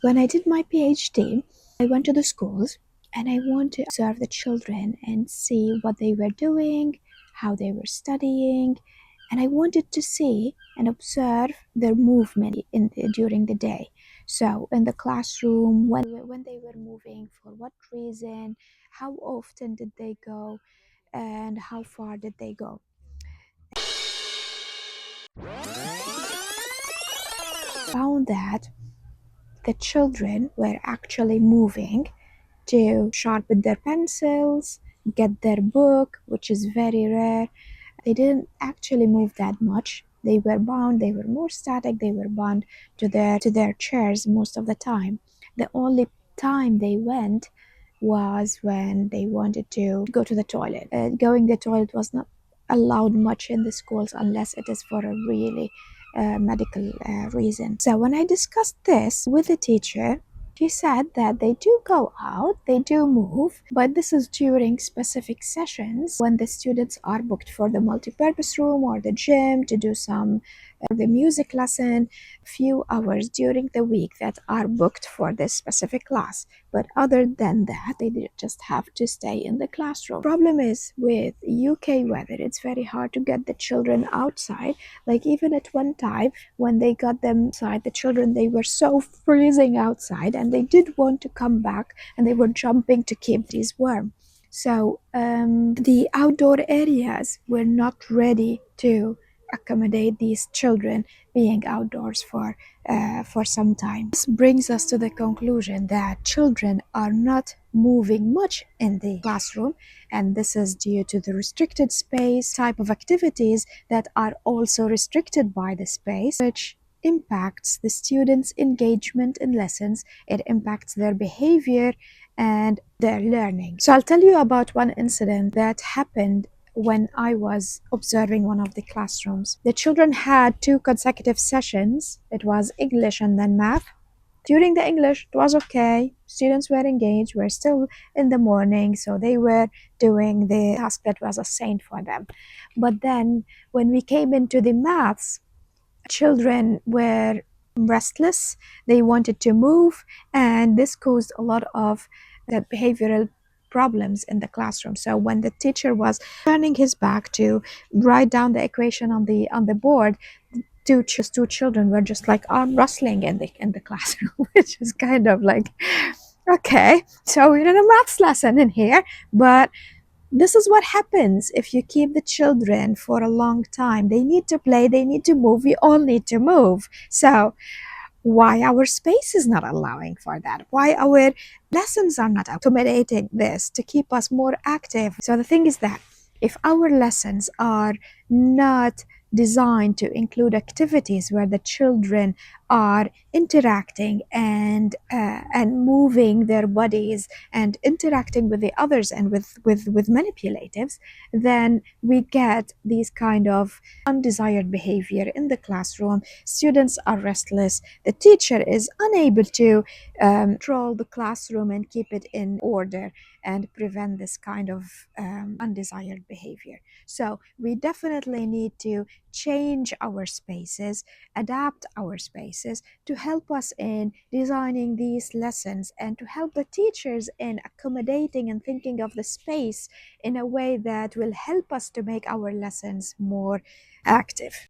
When I did my PhD, I went to the schools and I want to observe the children and see what they were doing, how they were studying, and I wanted to see and observe their movement during the day. So in the classroom, when they were moving, for what reason, how often did they go, and how far did they go. Found that the children were actually moving to sharpen their pencils, get their book, which is very rare. They didn't actually move that much. They were bound, they were more static, they were bound to their chairs most of the time. The only time they went was when they wanted to go to the toilet. Going to the toilet was not allowed much in the schools unless it is for a really medical reason. So when I discussed this with the teacher, she said that they do go out, they do move, but this is during specific sessions when the students are booked for the multipurpose room or the gym to do some the music lesson, few hours during the week that are booked for this specific class. But other than that, they just have to stay in the classroom. Problem is with UK weather, it's very hard to get the children outside. Like even at one time when they got them outside, the children, they were so freezing outside and they did want to come back and they were jumping to keep these warm. So the outdoor areas were not ready to accommodate these children being outdoors for some time. This brings us to the conclusion that children are not moving much in the classroom, and this is due to the restricted space type of activities that are also restricted by the space, which impacts the students' engagement in lessons. It impacts their behavior and their learning. So I'll tell you about one incident that happened when I was observing one of the classrooms. The children had two consecutive sessions. It was English and then math. During the English, it was okay. Students were engaged, were still in the morning, so they were doing the task that was assigned for them. But then when we came into the maths, children were restless, they wanted to move, and this caused a lot of behavioral problems in the classroom. So when the teacher was turning his back to write down the equation on the board, two children were just like arm wrestling in the classroom, which is kind of like, okay, so we're in a maths lesson in here, but this is what happens if you keep the children for a long time. They need to play, they need to move, we all need to move. So why our space is not allowing for that, why our lessons are not accommodating this to keep us more active. So the thing is that if our lessons are not designed to include activities where the children are interacting and moving their bodies and interacting with the others and with manipulatives, then we get these kind of undesired behavior in the classroom. Students are restless, the teacher is unable to control the classroom and keep it in order and prevent this kind of undesired behavior. So we definitely need to change our spaces, adapt our spaces to help us in designing these lessons and to help the teachers in accommodating and thinking of the space in a way that will help us to make our lessons more active.